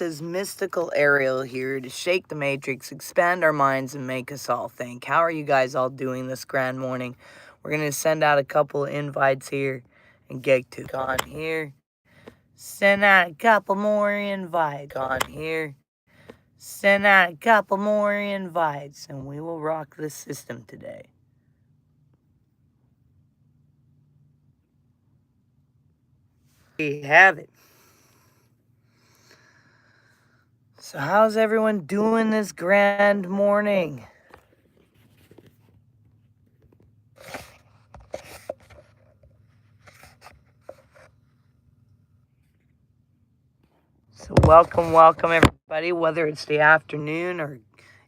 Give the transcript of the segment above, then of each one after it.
this is mystical Ariel here to shake the matrix, expand our minds, and make us all think. How are you guys all doing this grand morning? We're going to send out a couple of invites here and get to on here. Send out a couple more invites on here. Send out a couple more invites, and we will rock this system today. We have it. So how's everyone doing this grand morning? So welcome everybody, whether it's the afternoon or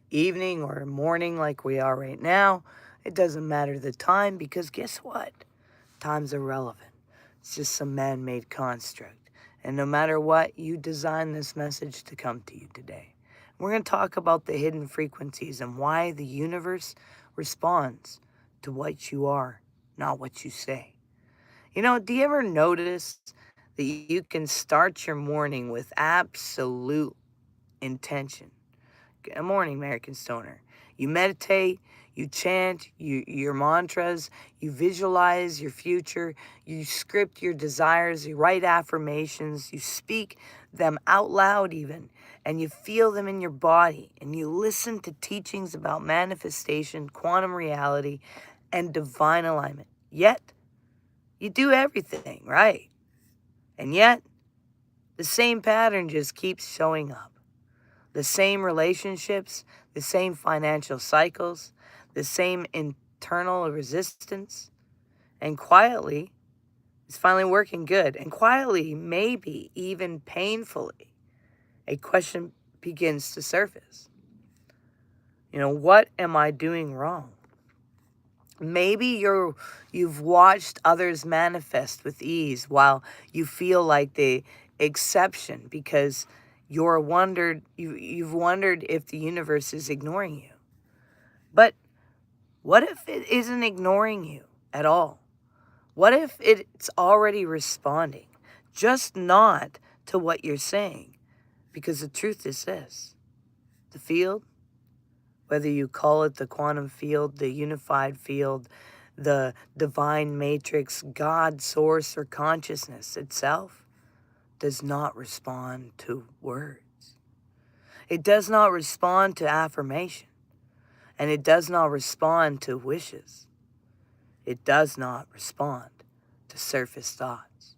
evening or morning like we are right now. It doesn't matter the time, because guess what? Time's irrelevant. It's just some man-made construct. And no matter what, you design this message to come to you today. We're going to talk about the hidden frequencies and why the universe responds to what you are, not what you say. You know, do you ever notice that you can start your morning with absolute intention? Good morning, American Stoner. You meditate, you chant your mantras, you visualize your future, you script your desires, you write affirmations, you speak them out loud even, and you feel them in your body, and you listen to teachings about manifestation, quantum reality, and divine alignment. Yet, you do everything, right? And yet, the same pattern just keeps showing up. The same relationships, the same financial cycles, the same internal resistance. And quietly, it's finally working good. And quietly, maybe even painfully, a question begins to surface. You know, what am I doing wrong? Maybe you've watched others manifest with ease while you feel like the exception, because you've wondered if the universe is ignoring you. But what if it isn't ignoring you at all? What if it's already responding, just not to what you're saying? Because the truth is this: the field, whether you call it the quantum field, the unified field, the divine matrix, God, source, or consciousness itself, does not respond to words. It does not respond to affirmation. And it does not respond to wishes. It does not respond to surface thoughts.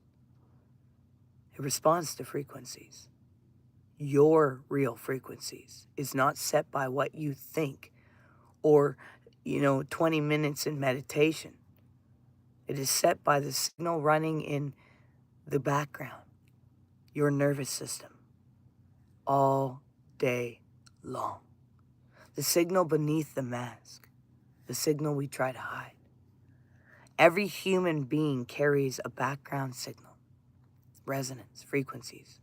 It responds to frequencies. Your real frequencies is not set by what you think or, 20 minutes in meditation. It is set by the signal running in the background, your nervous system, all day long. The signal beneath the mask, the signal we try to hide. Every human being carries a background signal, resonance, frequencies,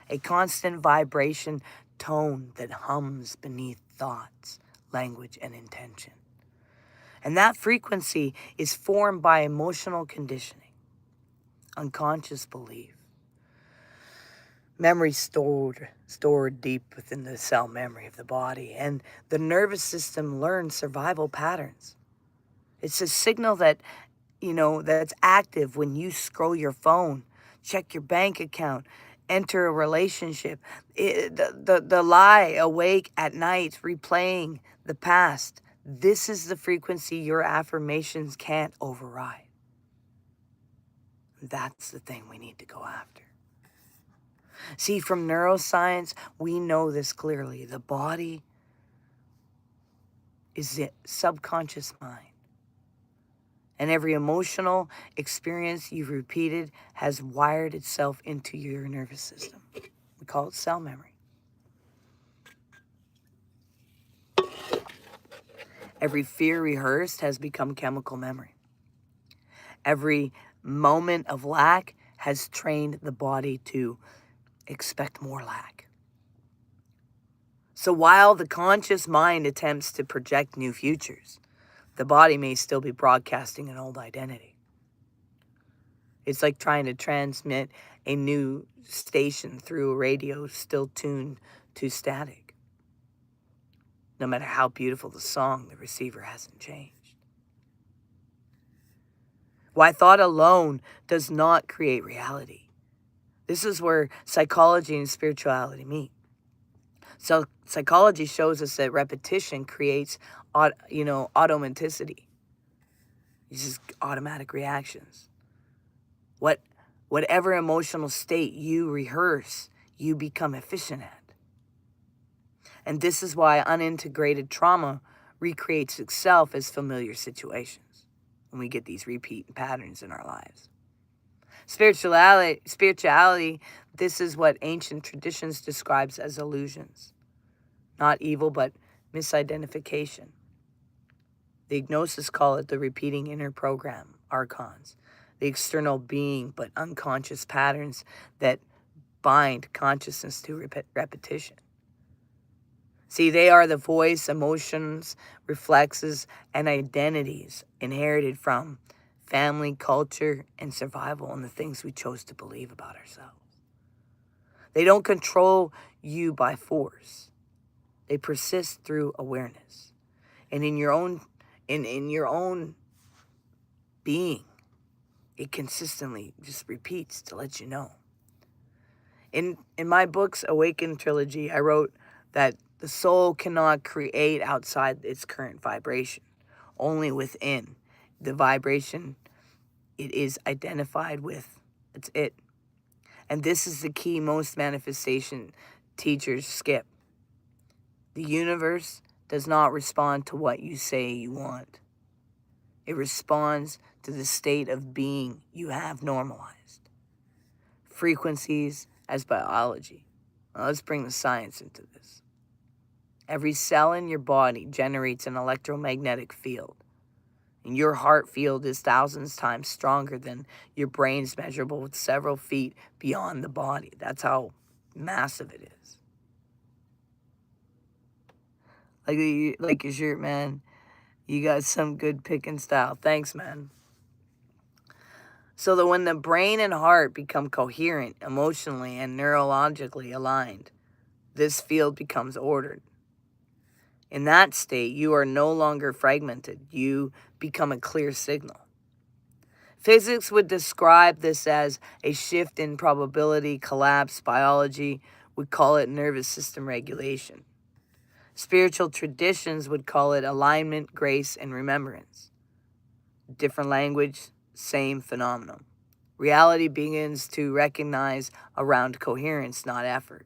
a constant vibration tone that hums beneath thoughts, language, and intention. And that frequency is formed by emotional conditioning, unconscious belief, memory stored deep within the cell memory of the body, and the nervous system learns survival patterns. It's a signal that, that's active when you scroll your phone, check your bank account, enter a relationship, the lie awake at night, replaying the past. This is the frequency your affirmations can't override. That's the thing we need to go after. See, from neuroscience, we know this clearly. The body is the subconscious mind. And every emotional experience you've repeated has wired itself into your nervous system. We call it cell memory. Every fear rehearsed has become chemical memory. Every moment of lack has trained the body to expect more lack. So while the conscious mind attempts to project new futures, the body may still be broadcasting an old identity. It's like trying to transmit a new station through a radio still tuned to static. No matter how beautiful the song, the receiver hasn't changed. Why thought alone does not create reality. This is where psychology and spirituality meet. So psychology shows us that repetition creates, automaticity. It's just automatic reactions. Whatever emotional state you rehearse, you become efficient at. And this is why unintegrated trauma recreates itself as familiar situations when we get these repeat patterns in our lives. Spirituality, this is what ancient traditions describes as illusions. Not evil, but misidentification. The Gnosis call it the repeating inner program, archons. The external being, but unconscious patterns that bind consciousness to repetition. See, they are the voice, emotions, reflexes, and identities inherited from family, culture, and survival, and the things we chose to believe about ourselves. They don't control you by force. They persist through awareness. And in your own being, it consistently just repeats to let you know. In my book's Awaken trilogy, I wrote that the soul cannot create outside its current vibration, only within the vibration it is identified with. It's it. And this is the key most manifestation teachers skip. The universe does not respond to what you say you want. It responds to the state of being you have normalized. Frequencies as biology. Now let's bring the science into this. Every cell in your body generates an electromagnetic field. And your heart field is thousands times stronger than your brain's measurable with several feet beyond the body. That's how massive it is. Like your shirt, man. You got some good picking style. Thanks, man. So that when the brain and heart become coherent, emotionally and neurologically aligned, this field becomes ordered. In that state, you are no longer fragmented. You become a clear signal. Physics would describe this as a shift in probability collapse. Biology would call it nervous system regulation. Spiritual traditions would call it alignment, grace, and remembrance. Different language, same phenomenon. Reality begins to recognize around coherence, not effort.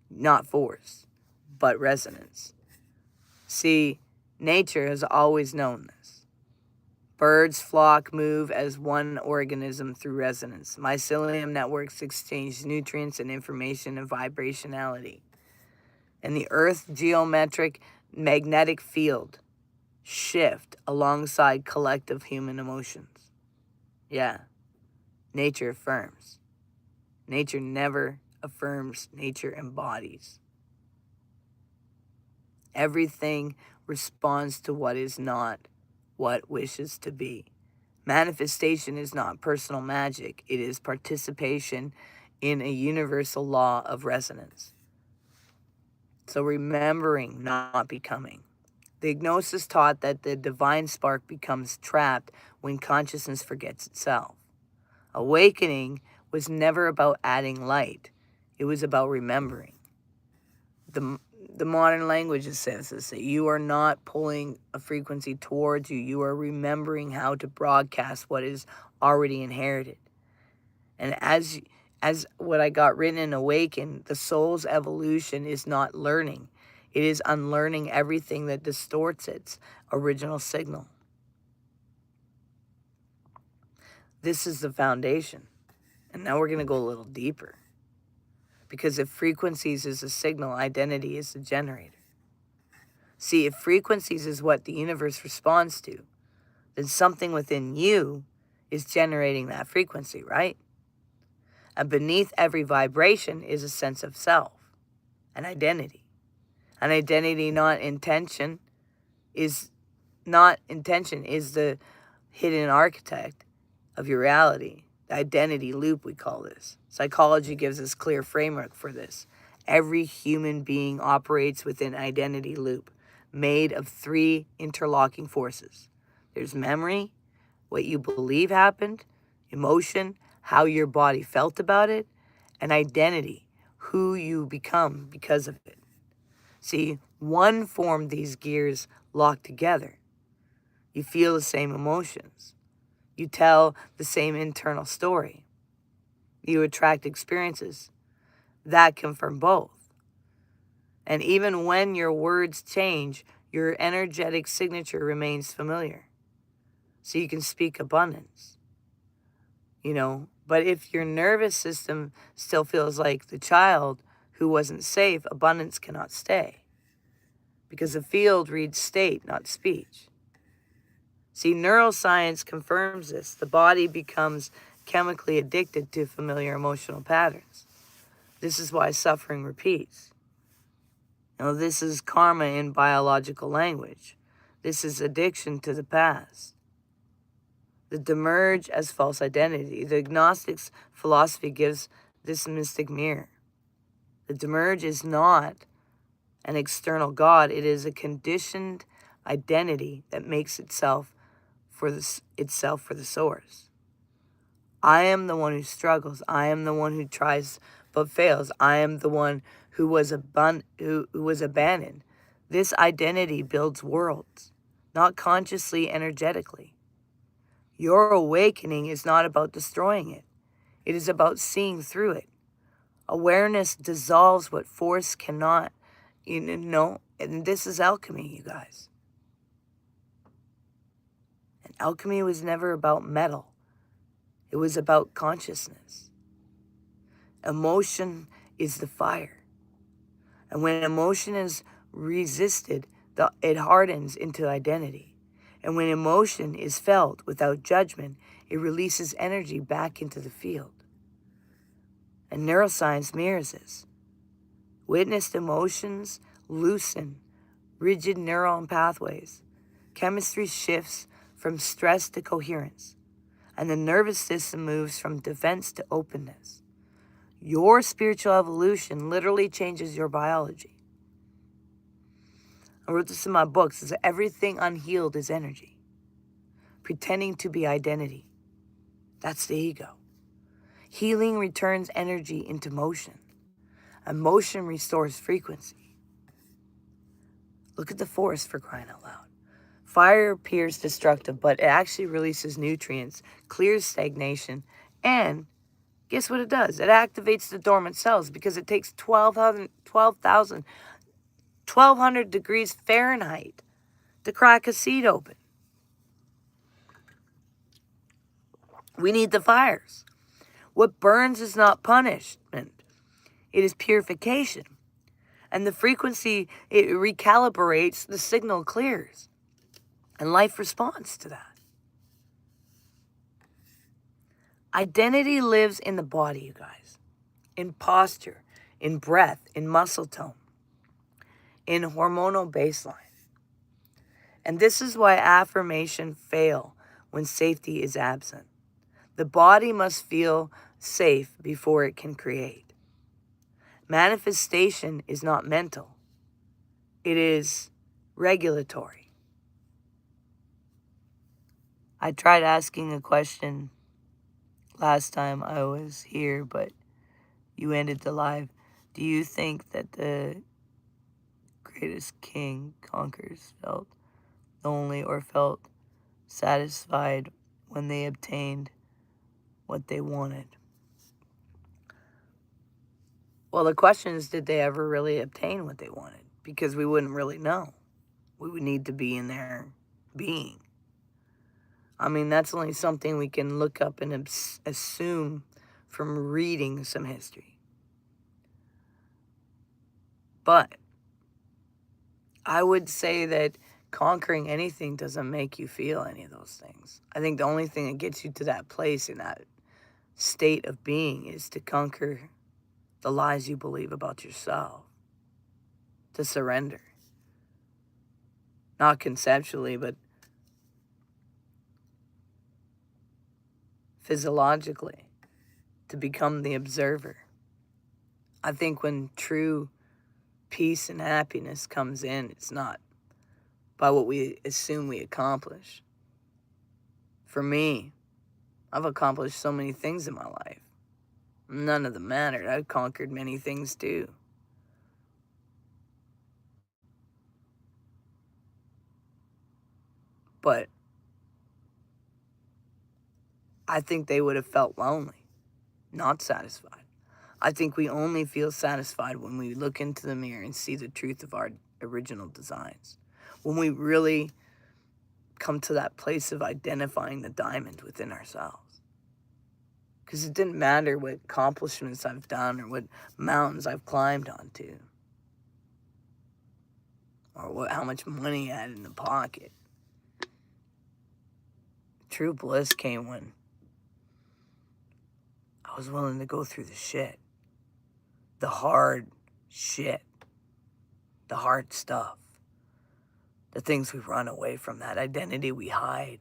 Not force, but resonance. See, nature has always known this. Birds flock, move as one organism through resonance. Mycelium networks exchange nutrients and information and vibrationality. And the Earth's geometric magnetic field shift alongside collective human emotions. Yeah, nature affirms. Nature never affirms, nature embodies. Everything responds to what is not, what wishes to be. Manifestation is not personal magic. It is participation in a universal law of resonance. So remembering, not becoming. The Gnosis taught that the divine spark becomes trapped when consciousness forgets itself. Awakening was never about adding light. It was about remembering. The modern language says this, that you are not pulling a frequency towards you. You are remembering how to broadcast what is already inherited. And as what I got written in Awaken, the soul's evolution is not learning. It is unlearning everything that distorts its original signal. This is the foundation. And now we're going to go a little deeper. Because if frequencies is a signal, identity is the generator. See, if frequencies is what the universe responds to, then something within you is generating that frequency, right? And beneath every vibration is a sense of self, an identity. An identity not intention is the hidden architect. of your reality. The identity loop, we call this. Psychology gives us clear framework for this. Every human being operates within identity loop, made of 3 interlocking forces. There's memory, what you believe happened, emotion, how your body felt about it, and identity, who you become because of it. See, one form these gears lock together. You feel the same emotions. You tell the same internal story. You attract experiences that confirm both. And even when your words change, your energetic signature remains familiar. So you can speak abundance, But if your nervous system still feels like the child who wasn't safe, abundance cannot stay. Because the field reads state, not speech. See, neuroscience confirms this. The body becomes chemically addicted to familiar emotional patterns. This is why suffering repeats. This is karma in biological language. This is addiction to the past. The demerge as false identity. The Gnostic's philosophy gives this mystic mirror. The demerge is not an external God. It is a conditioned identity that makes itself for the source. I am the one who struggles. I am the one who tries but fails. I am the one who was abandoned. This identity builds worlds, not consciously, energetically. Your awakening is not about destroying it. It is about seeing through it. Awareness dissolves what force cannot, and this is alchemy, you guys. And alchemy was never about metal. It was about consciousness. Emotion is the fire. And when emotion is resisted, it hardens into identity. And when emotion is felt without judgment, it releases energy back into the field. And neuroscience mirrors this. Witnessed emotions loosen rigid neuron pathways. Chemistry shifts from stress to coherence. And the nervous system moves from defense to openness. Your spiritual evolution literally changes your biology. I wrote this in my books. It's everything unhealed is energy. Pretending to be identity. That's the ego. Healing returns energy into motion. And motion restores frequency. Look at the forest, for crying out loud. Fire appears destructive, but it actually releases nutrients, clears stagnation, and guess what it does? It activates the dormant cells because it takes 1200 degrees Fahrenheit to crack a seed open. We need the fires. What burns is not punishment. It is purification. And the frequency, it recalibrates, the signal clears. And life responds to that. Identity lives in the body, you guys. In posture, in breath, in muscle tone, in hormonal baseline. And this is why affirmations fail when safety is absent. The body must feel safe before it can create. Manifestation is not mental. It is regulatory. I tried asking a question last time I was here, but you ended the live. Do you think that the greatest king conquerors felt lonely or felt satisfied when they obtained what they wanted? Well, the question is, did they ever really obtain what they wanted? Because we wouldn't really know. We would need to be in their being. I mean, that's only something we can look up and assume from reading some history. But I would say that conquering anything doesn't make you feel any of those things. I think the only thing that gets you to that place in that state of being is to conquer the lies you believe about yourself. To surrender. Not conceptually, but physiologically, to become the observer. I think when true peace and happiness comes in, it's not by what we assume we accomplish. For me, I've accomplished so many things in my life. None of them mattered. I've conquered many things too. But I think they would have felt lonely, not satisfied. I think we only feel satisfied when we look into the mirror and see the truth of our original designs. When we really come to that place of identifying the diamond within ourselves. Because it didn't matter what accomplishments I've done or what mountains I've climbed onto. Or how much money I had in the pocket. True bliss came when I was willing to go through the shit. The hard shit. The hard stuff. The things we run away from. That identity we hide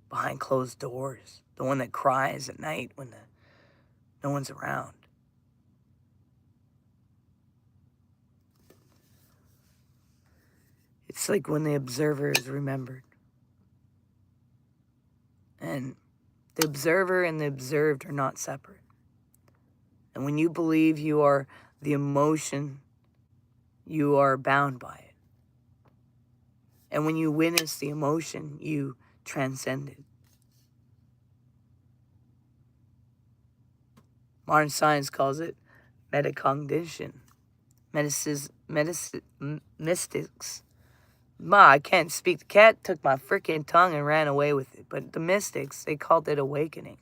behind closed doors. The one that cries at night when no one's around. It's like when the observer is remembered. And the observer and the observed are not separate. And when you believe you are the emotion, you are bound by it. And when you witness the emotion, you transcend it. Modern science calls it metacognition. Mystics. I can't speak. The cat took my freaking tongue and ran away with it. But the mystics, they called it awakening.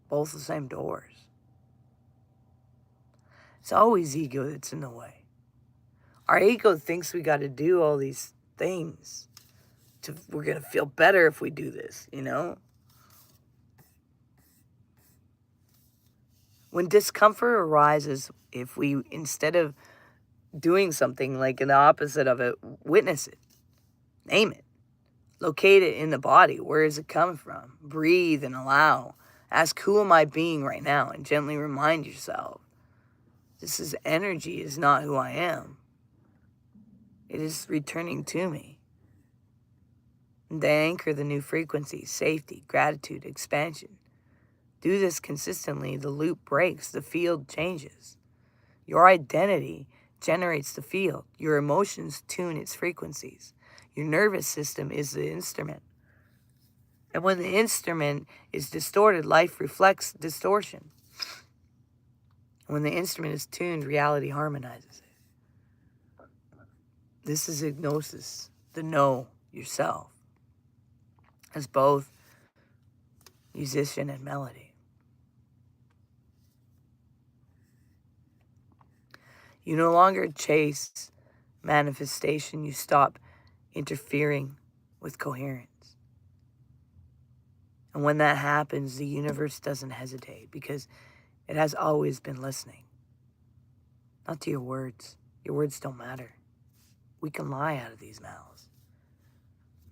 Both the same doors. It's always ego that's in the way. Our ego thinks we got to do all these things. We're going to feel better if we do this, you know? When discomfort arises, if we, instead of doing something like the opposite of it, witness it, name it, locate it in the body. Where is it coming from? Breathe and allow. Ask, who am I being right now? And gently remind yourself, this is energy, is not who I am. It is returning to me. And they anchor the new frequency, safety, gratitude, expansion. Do this consistently, the loop breaks, the field changes. Your identity generates the field. Your emotions tune its frequencies. Your nervous system is the instrument. And when the instrument is distorted, life reflects distortion. When the instrument is tuned, reality harmonizes it. This is Gnosis, the know yourself, as both musician and melody. You no longer chase manifestation. You stop interfering with coherence. And when that happens, the universe doesn't hesitate because it has always been listening. Not to your words. Your words don't matter. We can lie out of these mouths.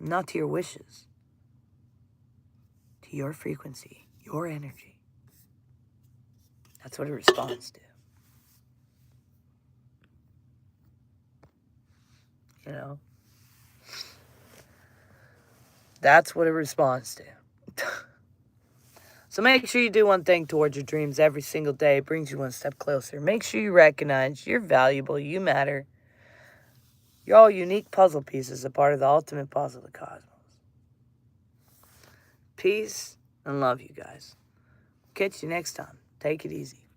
Not to your wishes. To your frequency, your energy. That's what it responds to. You know? That's what it responds to. So make sure you do one thing towards your dreams every single day. It brings you one step closer. Make sure you recognize you're valuable, you matter. You're all unique puzzle pieces, a part of the ultimate puzzle of the cosmos. Peace and love, you guys. Catch you next time. Take it easy.